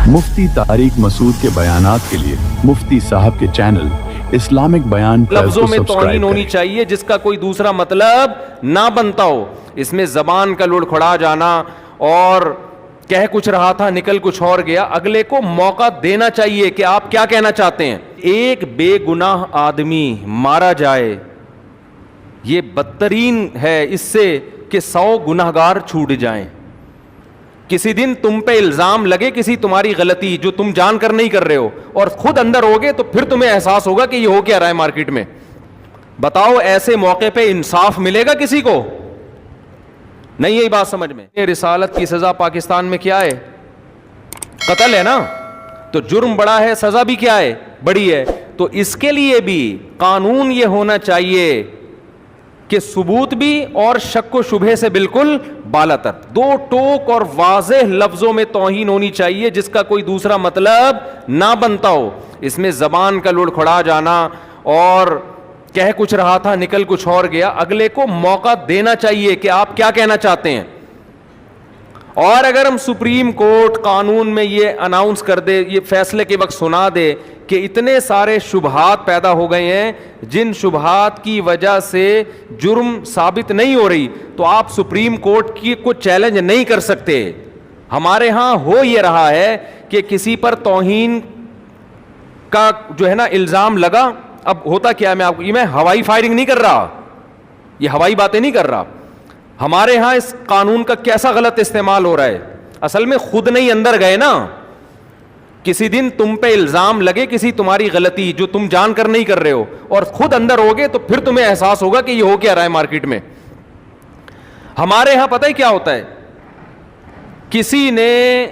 मुफ्ती तारिक मसूद के बयानात के लिए मुफ्ती साहब के चैनल इस्लामिक बयान लफ्जों में तौहीन होनी चाहिए जिसका कोई दूसरा मतलब ना बनता हो। इसमें जबान का लुढ़खड़ा जाना और कह कुछ रहा था निकल कुछ और गया, अगले को मौका देना चाहिए कि आप क्या कहना चाहते हैं। एक बेगुनाह आदमी मारा जाए ये बदतरीन है इससे कि 100 गुनाहगार छूट जाएं। किसी दिन तुम पे इल्जाम लगे किसी तुम्हारी गलती जो तुम जान कर नहीं कर रहे हो और खुद अंदर होगे तो फिर तुम्हें एहसास होगा कि ये हो क्या रहा है मार्केट में। बताओ ऐसे मौके पे इंसाफ मिलेगा किसी को? नहीं, यही बात समझ में। रिसालत की सजा पाकिस्तान में क्या है? कत्ल है ना, तो जुर्म बड़ा है, सजा भी क्या है? बड़ी है। तो इसके लिए भी कानून ये होना चाहिए कि सबूत भी और शक व शुबहे से बिल्कुल बालातर, दो टोक और वाज़ेह लफ्जों में तौहीन होनी चाहिए जिसका कोई दूसरा मतलब ना बनता हो। इसमें जबान का लुढ़खड़ा जाना और कह कुछ रहा था निकल कुछ और गया, अगले को मौका देना चाहिए कि आप क्या कहना चाहते हैं। और अगर हम सुप्रीम कोर्ट कानून में ये अनाउंस कर दे, ये फैसले के वक्त सुना दे कि इतने सारे शुबहात पैदा हो गए हैं जिन शुबहात की वजह से जुर्म साबित नहीं हो रही, तो आप सुप्रीम कोर्ट की को चैलेंज नहीं कर सकते। हमारे यहाँ हो ये रहा है कि किसी पर तौहीन का जो है ना इल्ज़ाम लगा, अब होता क्या है, मैं हवाई फायरिंग नहीं कर रहा, ये हवाई बातें नहीं कर रहा। हमारे यहाँ इस कानून का कैसा गलत इस्तेमाल हो रहा है, असल में खुद नहीं अंदर गए ना। किसी दिन तुम पे इल्जाम लगे किसी तुम्हारी गलती जो तुम जान कर नहीं कर रहे हो और खुद अंदर होगे तो फिर तुम्हें एहसास होगा कि ये हो क्या रहा है मार्केट में। हमारे यहां पता है क्या होता है, किसी ने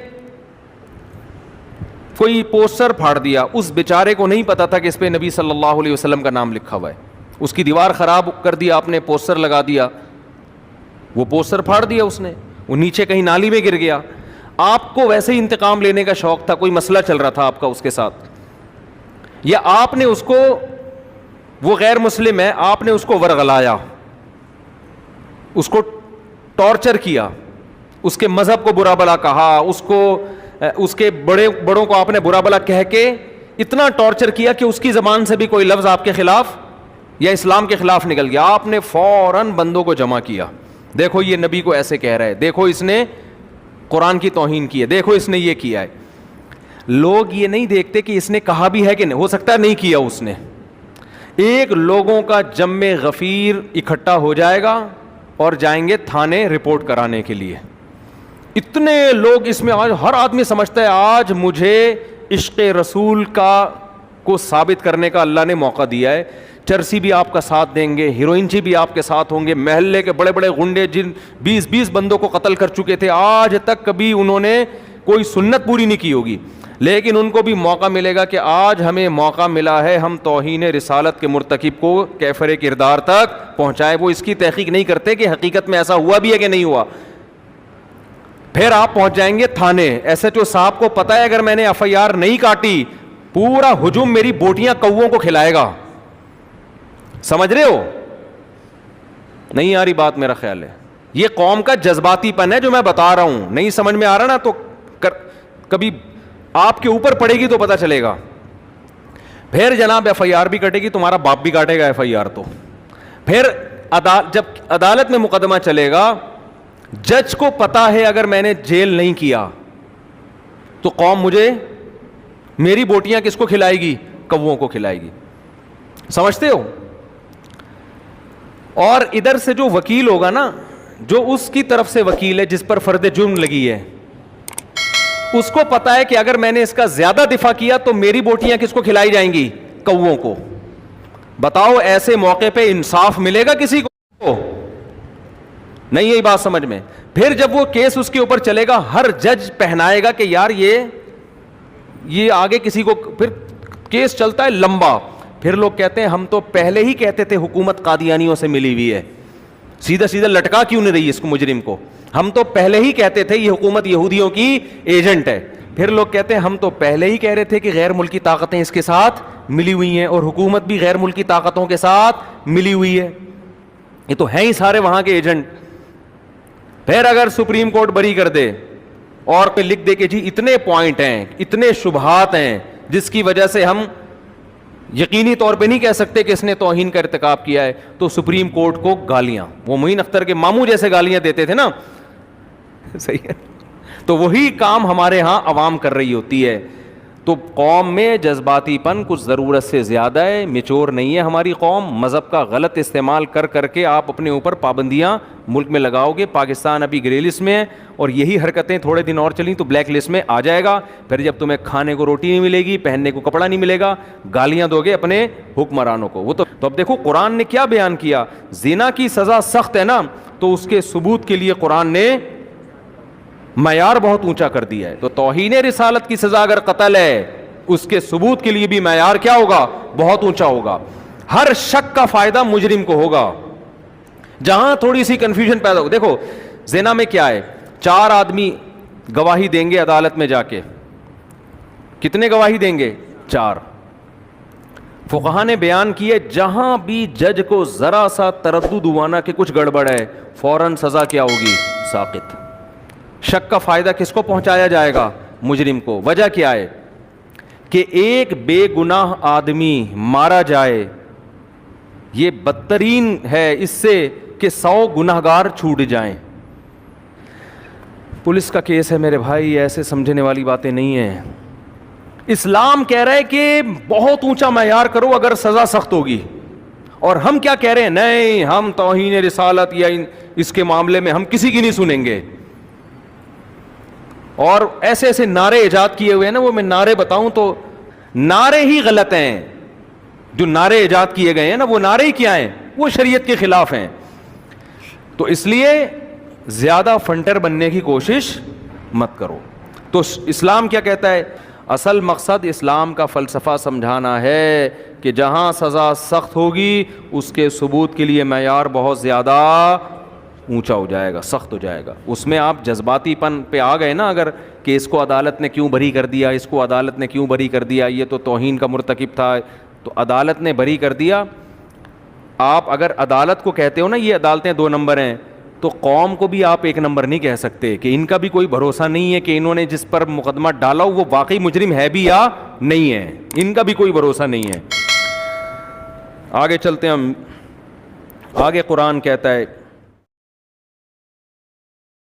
कोई पोस्टर फाड़ दिया, उस बेचारे को नहीं पता था कि इस पे नबी सल्लल्लाहु अलैहि वसल्लम का नाम लिखा हुआ है, उसकी दीवार खराब कर दिया आपने, पोस्टर लगा दिया, वो पोस्टर फाड़ दिया उसने, वो नीचे कहीं नाली में गिर गया। आपको वैसे ही इंतकाम लेने का शौक था, कोई मसला चल रहा था आपका उसके साथ, या आपने उसको, वो गैर मुस्लिम है, आपने उसको वरगलाया, उसको टॉर्चर किया, उसके मजहब को बुरा भला कहा, उसके बड़ों को आपने बुरा भला कह के इतना टॉर्चर किया कि उसकी जबान से भी कोई लफ्ज आपके खिलाफ या इस्लाम के खिलाफ निकल गया। आपने फौरन बंदों को जमा किया, देखो ये नबी को ऐसे कह रहा है, देखो इसने कुरान की तौहीन की है, देखो इसने ये किया है। लोग ये नहीं देखते कि इसने कहा भी है कि नहीं, हो सकता है नहीं किया उसने। एक लोगों का जम्मे गफीर इकट्ठा हो जाएगा और जाएंगे थाने रिपोर्ट कराने के लिए। इतने लोग इसमें, आज हर आदमी समझता है आज मुझे इश्क़ रसूल को साबित करने का अल्लाह ने मौका दिया है। चरसी भी आपका साथ देंगे, हीरोइनची भी आपके साथ होंगे, महल्ले के बड़े बड़े गुंडे जिन 20-20 बंदों को कत्ल कर चुके थे, आज तक कभी उन्होंने कोई सुन्नत पूरी नहीं की होगी, लेकिन उनको भी मौका मिलेगा कि आज हमें मौका मिला है, हम तौहीन रिसालत के मुर्तकिब को कैफर किरदार तक पहुँचाएँ। वो इसकी तहकीक नहीं करते कि हकीकत में ऐसा हुआ भी है कि नहीं हुआ। फिर आप पहुँच जाएंगे थाने, SHO साहब को पता है अगर मैंने FIR नहीं काटी पूरा हुजूम मेरी बोटियां कौओं को खिलाएगा। समझ रहे हो? नहीं आ रही बात, मेरा ख्याल है ये कौम का जज्बातीपन है जो मैं बता रहा हूं। नहीं समझ में आ रहा ना तो कभी आपके ऊपर पड़ेगी तो पता चलेगा। फिर जनाब FIR भी कटेगी, तुम्हारा बाप भी काटेगा FIR। तो फिर जब अदालत में मुकदमा चलेगा, जज को पता है अगर मैंने जेल नहीं किया तो कौम मुझे, मेरी बोटियां किसको खिलाएगी? कौओं को खिलाएगी। समझते हो? और इधर से जो वकील होगा ना, जो उसकी तरफ से वकील है जिस पर फर्द जुर्म लगी है, उसको पता है कि अगर मैंने इसका ज्यादा दिफा किया तो मेरी बोटियां किसको खिलाई जाएंगी? कौओं को। बताओ ऐसे मौके पे इंसाफ मिलेगा किसी को? नहीं, यही बात समझ में। फिर जब वो केस उसके ऊपर चलेगा, हर जज पहनाएगा कि यार ये आगे किसी को, फिर केस चलता है लंबा। फिर लोग कहते हैं हम तो पहले ही कहते थे हुकूमत कादियानियों से मिली हुई है, सीधा सीधा लटका क्यों नहीं रही इसको, मुजरिम को? हम तो पहले ही कहते थे ये हुकूमत यहूदियों की एजेंट है। फिर लोग कहते हैं हम तो पहले ही कह रहे थे कि गैर मुल्की ताकतें इसके साथ मिली हुई हैं और हुकूमत भी गैर मुल्की ताकतों के साथ मिली हुई है, ये तो हैं ही सारे वहां के एजेंट। फिर अगर सुप्रीम कोर्ट बरी कर दे اور پہ لکھ دے کہ جی اتنے پوائنٹ ہیں, اتنے شبہات ہیں جس کی وجہ سے ہم یقینی طور پہ نہیں کہہ سکتے کہ اس نے توہین کا ارتکاب کیا ہے, تو سپریم کورٹ کو گالیاں, وہ معین اختر کے ماموں جیسے گالیاں دیتے تھے نا, صحیح ہے, تو وہی کام ہمارے ہاں عوام کر رہی ہوتی ہے. تو قوم میں جذباتی پن کچھ ضرورت سے زیادہ ہے, میچور نہیں ہے ہماری قوم. مذہب کا غلط استعمال کر کر کے آپ اپنے اوپر پابندیاں ملک میں لگاؤ گے. پاکستان ابھی گرے لسٹ میں ہے, اور یہی حرکتیں تھوڑے دن اور چلیں تو بلیک لسٹ میں آ جائے گا. پھر جب تمہیں کھانے کو روٹی نہیں ملے گی, پہننے کو کپڑا نہیں ملے گا, گالیاں دو گے اپنے حکمرانوں کو. وہ تو اب دیکھو قرآن نے کیا بیان کیا, زنا کی سزا سخت ہے نا, تو اس کے ثبوت کے لیے قرآن نے معیار بہت اونچا کر دیا ہے. تو توہین رسالت کی سزا اگر قتل ہے, اس کے ثبوت کے لیے بھی معیار کیا ہوگا, بہت اونچا ہوگا. ہر شک کا فائدہ مجرم کو ہوگا. جہاں تھوڑی سی کنفیوژن پیدا ہو, دیکھو زنا میں کیا ہے, 4 آدمی گواہی دیں گے عدالت میں جا کے, کتنے گواہی دیں گے, 4. فقہا نے بیان کیے جہاں بھی جج کو ذرا سا تردد ہوا نا کہ کچھ گڑبڑ ہے, فوراً سزا کیا ہوگی, ساقط. شک کا فائدہ کس کو پہنچایا جائے گا, مجرم کو. وجہ کیا ہے کہ ایک بے گناہ آدمی مارا جائے, یہ بدترین ہے اس سے کہ 100 گناہگار چھوٹ جائیں. پولیس کا کیس ہے میرے بھائی, ایسے سمجھنے والی باتیں نہیں ہیں. اسلام کہہ رہا ہے کہ بہت اونچا معیار کرو اگر سزا سخت ہوگی, اور ہم کیا کہہ رہے ہیں, نہیں ہم توہین رسالت یا اس کے معاملے میں ہم کسی کی نہیں سنیں گے. اور ایسے ایسے نعرے ایجاد کیے ہوئے ہیں نا, وہ میں نعرے بتاؤں تو نعرے ہی غلط ہیں. جو نعرے ایجاد کیے گئے ہیں نا, وہ نعرے ہی کیا ہیں, وہ شریعت کے خلاف ہیں. تو اس لیے زیادہ فنٹر بننے کی کوشش مت کرو. تو اسلام کیا کہتا ہے, اصل مقصد اسلام کا فلسفہ سمجھانا ہے کہ جہاں سزا سخت ہوگی اس کے ثبوت کے لیے معیار بہت زیادہ اونچا ہو جائے گا, سخت ہو جائے گا. اس میں آپ جذباتی پن پہ آ گئے نا, اگر کہ اس کو عدالت نے کیوں بری کر دیا, اس کو عدالت نے کیوں بری کر دیا, یہ تو توہین کا مرتکب تھا, تو عدالت نے بری کر دیا. آپ اگر عدالت کو کہتے ہو نا یہ عدالتیں 2 نمبر ہیں, تو قوم کو بھی آپ 1 نمبر نہیں کہہ سکتے کہ ان کا بھی کوئی بھروسہ نہیں ہے کہ انہوں نے جس پر مقدمہ ڈالا وہ واقعی مجرم ہے بھی یا نہیں ہے, ان کا بھی کوئی بھروسہ نہیں ہے. آگے چلتے ہیں ہم. آگے قرآن کہتا ہے